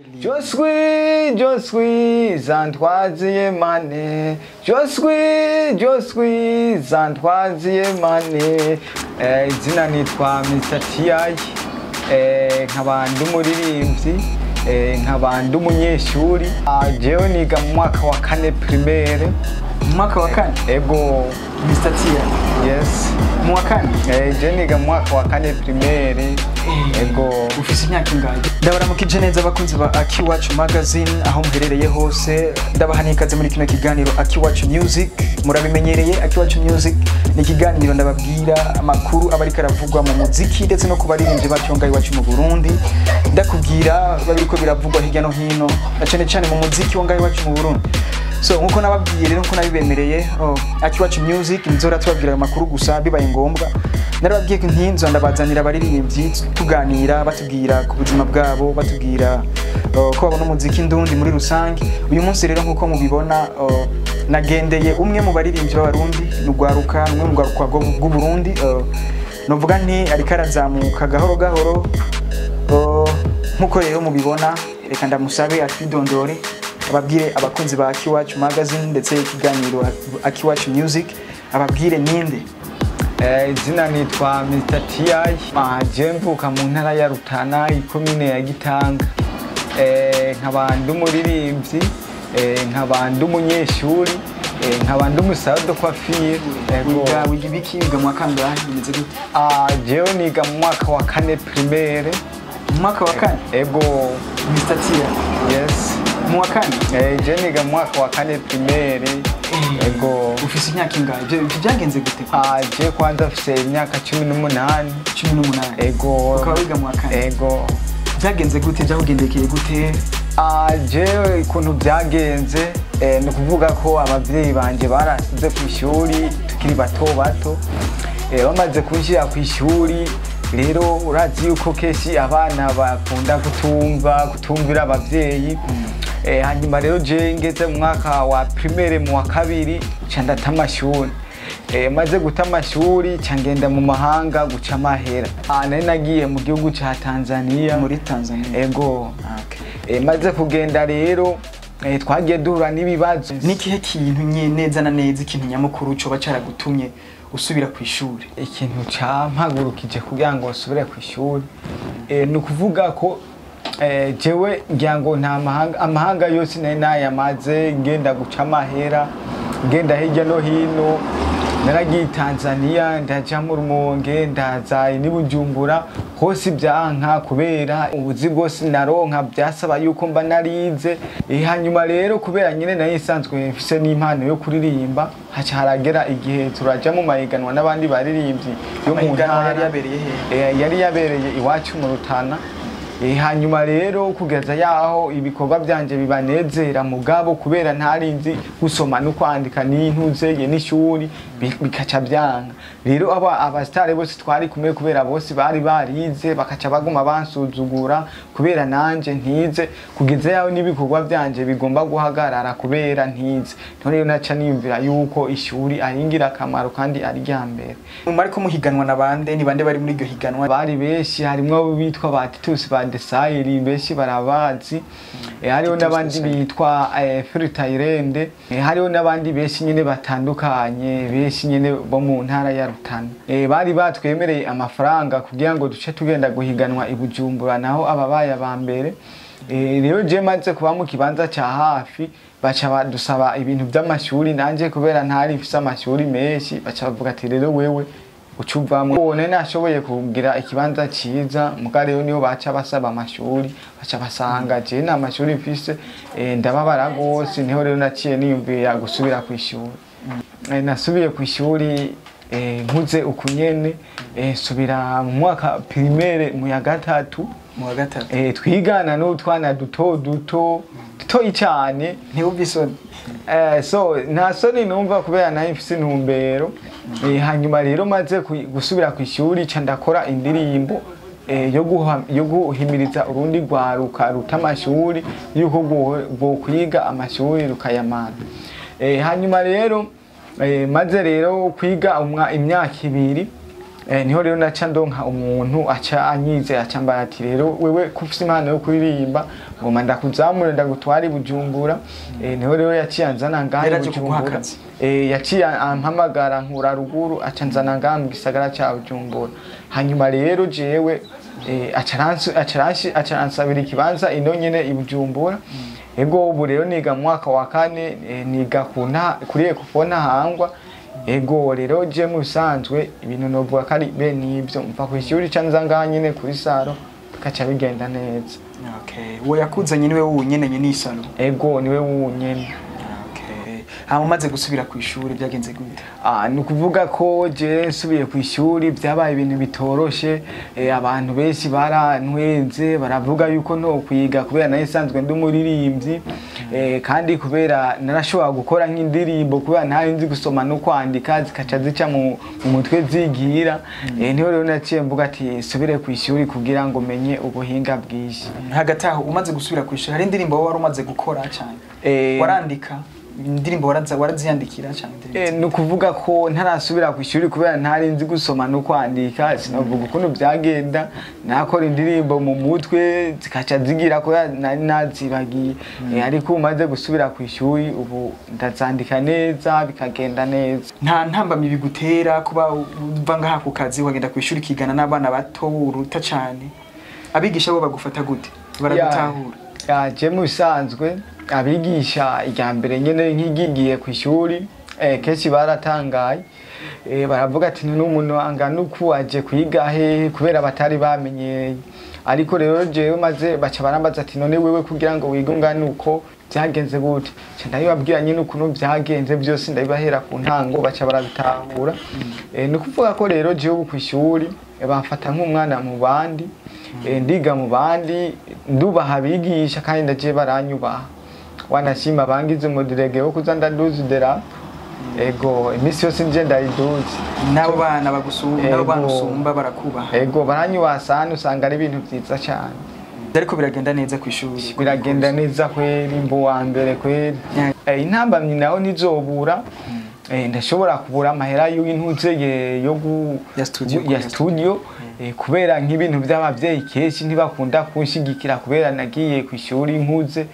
Je suis en troisième année. Je suis en troisième année. Izina nitwa Mr. T.I. Nkaba ndi umuririmbyi, nkaba ndi umunyeshuri. Jewe niga mu mwaka wa 4 primaire. Mwaka wa 4? Ego. Mr. T.I. Yes. Mu wa 4? Je niga mu mwaka wa 4 primaire. Ego. Ufise imyaka ingahe? Ndabaramukije neza abakunzi ba Akiwacu magazine aho muherereye hose. Ndabahaniye ikaze muri kino kiganiro Akiwacu Music. Murabimenyereye Akiwacu Music ni kiganiro ndababwira amakuru abari karavugwa mu muziki ndetse no kubaririmbyi bacyonga iwacu mu Burundi. Ndakubwira babiriko biravugwa hirya no hino cyane cyane mu muziki wonga iwacu mu Burundi. So nkuko nababwiye rero nko nabibemereye Akiwacu Music nzora tubabwira amakuru gusa bibaye ngombwa. Narababwiye ko ntinzo ndabazanira abaririmbyi tuganira batubwira ku buzima bwabo batubwira ko babona umuziki ndundi muri rusange. Uyu munsi rero nkuko mubibona nagendeye umwe mu baririmbyi b'abarundi n'ugwaruka umwe mu gwaruka bw'u Burundi novuga nti ari karazamuka gahoro gahoro nkuko rero mubibona reka ndamusabe atwidondore ababwire abakunzi ba Akiwacu magazine ndetse ikiganiro Akiwacu Music ababwire ninde. Izina nitwa Mr. T.I. Je mvuka mu ntara ya Rutana ikomine ya Gitanga. Nkaba ndi umuririmbyi, nkaba ndi umunyeshuri, nkaba ndi umusaza de coiffure. Wiga ibiki wiga mu kangahe bimeze gute? Jewe niga mu mwaka wa 4 primaire. Mu mwaka wa 4? Ego. Mr. T.I. Yes. Mu wa 4? Je niga mu mwaka wa 4 primaire. Ego. Ufise imyaka ingahe? Byagenze gute? Je kwanza mfise imyaka 18. 18. Ego. Ukaba wiga mu wa 4? Ego. Byagenze gute? Byakugendekeye gute? Je ikuntu byagenze no kuvuga ko abavyeyi banje barasize ku ishuri tukiri bato bato. Bamaze kunshira ku ishuri rero urazi yuko keshi abana bakunda kutumvira abavyeyi. Hanyuma rero je ngeze mu mwaka wa primaire mu wa 2 candata amashuri. Maze guta amashuri cyangenda mu mahanga guca amahera. Nari nagiye mu gihugu ca Tanzania. Muri Tanzania? Ego. Okay. Maze kugenda rero twagiye duhura n'ibibazo. Nikihe kintu neza na neza ikintu nyamukuru cyo bacaragutumye usubira ku ishuri? Ikintu campagurukije kugira ngo usubire ku ishuri nukuvuga ko jewe ngira ngo nta amahanga yose nayamaze ngenda guca amahera ngenda hirya no hino. Naragiye Tanzania ndaja mu Rumonge ndaza ni Bujumbura hose byanka kubera ubuzi bwose naronka byasaba yuko mba narize. Hanyuma rero kubera nyine nayo isanzwe mfise n'impano yo kuririmba haca haragera igihe turaja mu mahiganwa n'abandi baririmbyi yo mu ntara. Yari yabereye iwacu mu Rutana. Hanyuma rero kugeza yaho ibikorwa byanje bibanezera mugabo kubera ntarinzi gusoma no kwandika n'intuzeye n'ishuri bikaca byanga. Rero abastare bose twari kumwe kubera bose bari barize bakaca baguma bansuzugura kubera nanje ntize kugeza yaho n'ibikorwa byanje bigomba guhagarara kubera ntize. Rero naca niyumvira yuko ishuri aringira akamaro kandi ari ryambere. Mariko muhiganwa nabande ni bande bari muri iryo higanwa? Bari beshi harimo bitwa Batitus Desayiri beshi barabazi. Hariho nabandi bitwa Fritairende. Hariho nabandi beshi nyine batandukanye beshi nyine bo mu ntara ya Rutana. Bari batwemereye amafaranga kugira ngo duce tugenda guhiganwa i Bujumbura naho ababaye abambere. Rero je maze kuba mu kibanza ca hafi baca badusaba ibintu by'amashuri nanje kubera ntari mfise amashuri menshi baca bavuga ati rero wewe ucuvamo. None nashoboye kugira ikibanza ciza muga rero niyo baca basaba amashuri baca basanga je na amashuri mfise ndababara gose. Niho rero naciye niyumvira gusubira ku ishuri. Nasubiye ku ishuri nkuze ukunyene subira mu mwaka primaire mu ya 3. Mu wa 3? Twigana n'utwana duto cyane. Ntiwubisoni? So nta soni numva kubera nayo mfise intumbero. Hanyuma rero maze gusubira ku ishuri ca ndakora indirimbo yo guhimiriza urundi rwaruka ruta amashuri yuko bwo kwiga amashuri rukayamana. Hanyuma rero maze rero kwiga imyaka 2 niho rero naca ndonka umuntu aca anyize aca mbara ati rero wewe kufise impano yo kuririmba ngoma ndakuzamura ndagutwara Bujumbura. Niho rero yaciye anzana ngaha Bujumbura. Yaciye ampamagara nkura ruguru aca nzana ngaha mu gisagara ca Bujumbura. Hanyuma rero jewe aca ansabira ikibanza ino nyene i Bujumbura. Ego ubu rero niga mu mwaka wa 4 niga kuri ekofona hangwa. Ego rero je mu bisanzwe ibintu novuga kari be nivyo mva ku ishuri canza ngaha nyene kuri saro kaca bigenda neza. Okay, wo yakuzanye niwe wunyene ni saro. Ego niwe wunyene. Hama umaze gusubira ku ishuri byagenze gute? Nukuvuga ko je nsubiye ku ishuri byabaye ibintu bitoroshe. Abantu benshi barantwenze baravuga yuko no kwiga kubera nayo isanzwe ndi umuririmbyi. Kandi kubera narashobora gukora nk'indirimbo kubera ntayo nzi gusoma no kwandika zikaca zica mu mutwe zigira. Niho rero naciye mvuga ati subire ku ishuri kugira ngo menye ubuhinga bwishi. Hagati aho umaze gusubira ku ishuri hari indirimbo wari umaze gukora cyane? Warandika indirimbo waraziyandikira cyane? Nukuvuga ko ntarasubira ku ishuri kubera ntari nzi gusoma no kwandika sinavuga ukuntu byagenda nakora indirimbo mu mutwe zikaca zigira ko nari nazibagiye. Ariko umaze gusubira ku ishuri ubu ndazandika neza bikagenda neza. Nta ntambamye bigutera kuba uva ngaha ku kazi wagenda ku ishuri kigana n'abana bato uruta cyane? Abigisha bo bagufata gute? Baragutahura? Je mu bisanzwe abigisha ijya mbere nyene nkigigiye ku ishuri kenshi baratangaye. Baravuga ati n'umuntu angana uku aje kwiga hehe kubera batari bamenyeye. Ariko rero jewe maze baca barambaza ati none wewe kugira ngo wige ungana uko byagenze gute? Ndabibabwira nyine ukuntu byagenze byose ndabibahera ku ntango baca barabitahura. Nukuvuga ko rero jewe ku ishuri bamfata nk'umwana mu bandi. Ndiga mu bandi ndubaha abigisha kandi ndaje baranyubaha. Wanashima bangize umudirege wo kuza ndaduza idera. Ego imisi yose nje ndayiduza. Nabo bana bagusumba nabo banusumba barakubaha. Ego baranyubaha sana usanga ari ibintu byiza cyane. Ariko biragenda neza ku ishuri? Biragenda neza kweri mbo wa mbere kweri. Intambamye naho nizobura. Ndashobora kubura amahera y'intuze ya studio. Kubera nk'ibintu by'abavyeyi keshi ntibakunda kunshigikira kubera nagiye ku ishuri nkuze.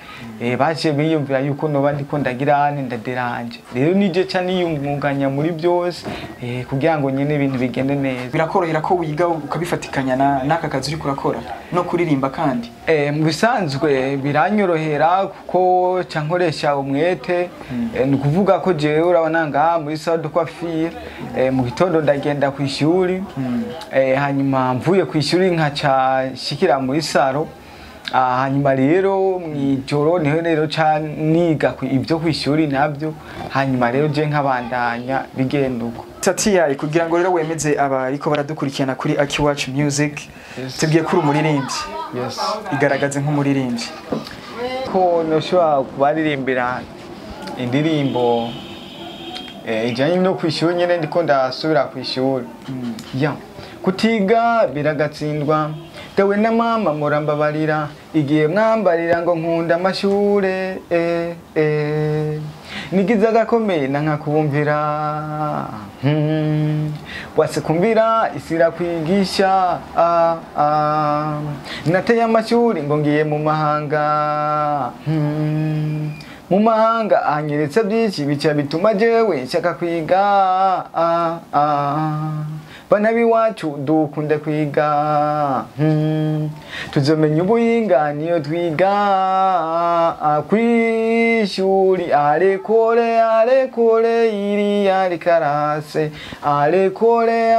Baciye biyumvira yuko noba ndiko ndagirane ndaderanje. Rero nije ca niyumvunganya muri byose kugira ngo nyene ibintu bigende neza. Birakorohera ko wiga ukabifatikanya n'aka kazi uri kurakora no kuririmba kandi? Mu bisanzwe biranyorohera kuko ca nkoresha umwete. Nukuvuga ko jewe urabona ngaha muri salle de coiffure mu gitondo ndagenda ku ishuri. Hanyuma mvuye ku ishuri nkaca shikira muri saro. Hanyuma rero mwijoro niho rero ca niga ibyo ku ishuri nabyo. Hanyuma rero je nkabandanya bigenda uko. Tatiya kugira ngo rero wemeze abariko baradukurikirana kuri Akiwacu Music tubwiye kuri umuririmbyi. Yes. Igaragaze nk'umuririmbyi. Ko noshobora kubaririmbira indirimbo ijanye no ku ishuri nyene ndiko ndasubira ku ishuri. Kutiga biragatsindwa dawe na mama murambabarira igihe mwambarira ngo nkunda amashure. Nigize agakomeye nkakubumvira. Wase kumvira isira kwigisha. Nateye amashuri ngo ngiye mu mahanga. Mu mahanga anyeretse byinshi bica bituma jewe nshaka kwiga. Bana biwacu dukunde kwiga. Tuzomenya ubuhinga niyo twiga kwishuri. Arekore iriya rikarase. Arekore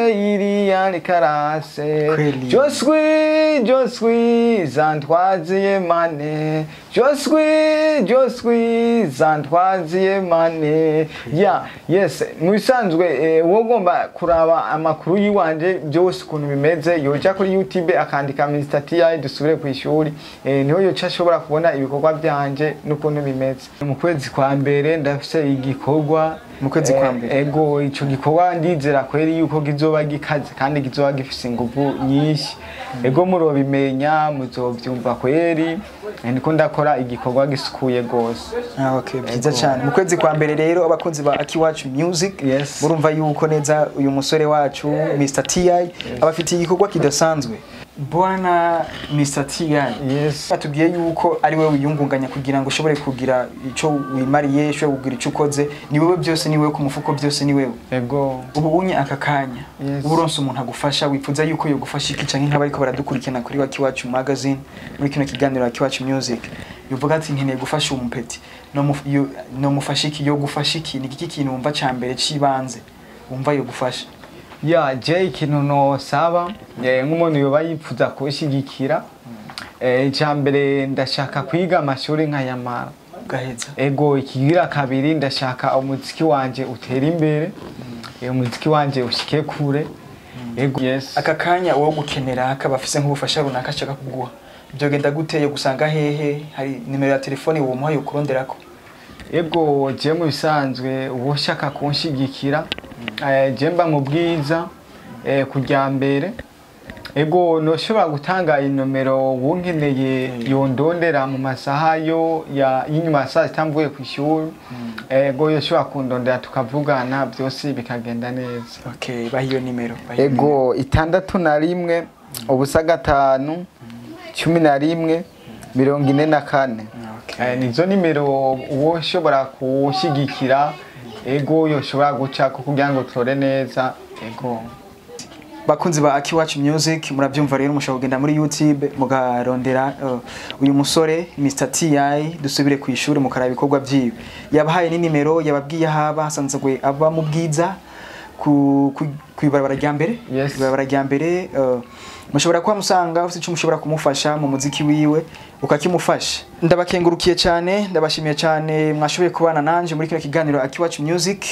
iriya rikarase. Je suis en troisième année. Je suis en troisième année. Yes, musanzwe wogomba kuraba amakuru yiwanje byose ukuntu bimeze yoja kuri YouTube akandika Mr. dusubire ku ishuri. Niho yoca ashobora kubona ibikorwa byanje n'ukuntu bimeze. Mu kwezi kwa mbere ndafise igikorwa. Mu kwezi kwa mbere? Ego ico gikorwa ndizera kweri yuko gizoba gikaze kandi gizoba gifise ingufu nyinshi. Ego murobimenya muzovyumva kweri. niko ndakora igikorwa gisukuye gose. Okay, byiza cyane. Mu kwezi kwa mbere rero abakunzi ba Akiwacu Music murumva yuko neza uyu musore wacu Mr TI abafitiye igikorwa kidasanzwe. Bwana Mr TI, batubwiye yuko ari wewe wiyungunganya kugira ngo ushobore kugira ico wimariye, ushobore kugira ico ukoze, ni wewe byose, ni wewe ku mufuko byose ni wewe. Ego. Ubu unye aka kanya uburonse umuntu agufasha, wifuza yuko yo gufasha iki canke nk'abariko baradukurikirana kuri Akiwacu Magazine muri kino kiganiro Akiwacu Music, yuvuga ati nkeneye gufasha umupeti, no mufasha iki, yo gufasha iki, ni iki kintu wumva cambere cibanze wumva yo gufasha? Ya je ikintu no saba nk'umuntu yoba yifuza kushigikira icambere ndashaka kwiga amashuri nkayamara gaheza. Ego ikigira kabiri ndashaka umuziki wanje utera imbere, umuziki wanje ushike kure. Ego aka kanya wo gukenera akabafise nk'ubufasha runaka ashaka kuguha, byogenda guteye gusanga hehe, hari nimero ya telefone wo muhaye ukuronderako? Ego je mu bisanzwe uwo shaka kunshigikira jemba mu bwiza kujya mbere. Ego no shobora gutanga inomero wonkeneye yondondera mu masaha yo y'inyuma saa zitamvuye ku ishuri. Ego yo shobora kundondera tukavugana byose bikagenda neza. Okay, bahiyo nimero. Ego 61 ubusa 5 11 44. Nizo nimero uwo shobora kushigikira. Ego yo shobora guca kugira ngo tore neza. Ego bakunzi ba Akiwacu Music murabyumva rero, mushobora kugenda muri YouTube mugarondera uyu musore Mr TI, dusubire ku ishuri mukaraba ibikorwa byiwe. Yabahaye ni nimero, yababwiye haba hasanzwe aba mu bwiza ku ibarabara rya mbere. Ibarabara rya mbere mushobora kwa musanga ufite icyo mushobora kumufasha mu muziki wiwe ukakimufasha. Ndabakengurukiye cyane, ndabashimiye cyane mwashoboye kubana nanje muri kino kiganiro Akiwacu Music.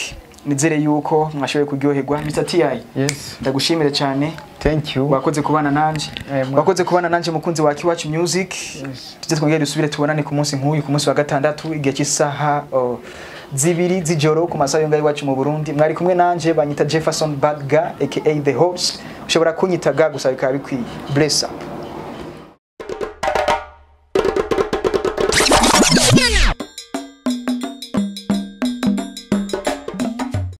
Nizere yuko mwashoboye kuryoherwa. Mr TI, ndagushimire cyane. Thank you. Wakoze kubana nanje. Wakoze kubana nanje mukunzi wa Akiwacu Music. Tujye twongera dusubire tubonane ku munsi nk'uyu, ku munsi wa gatandatu igihe cy'isaha 2 z'ijoro ku masaha yo ngaho iwacu mu Burundi. Mwari kumwe nanje, banyita Jefferson Badga aka the host. Ushobora kunyitaga gusa bikaba bikwiye. Bless up.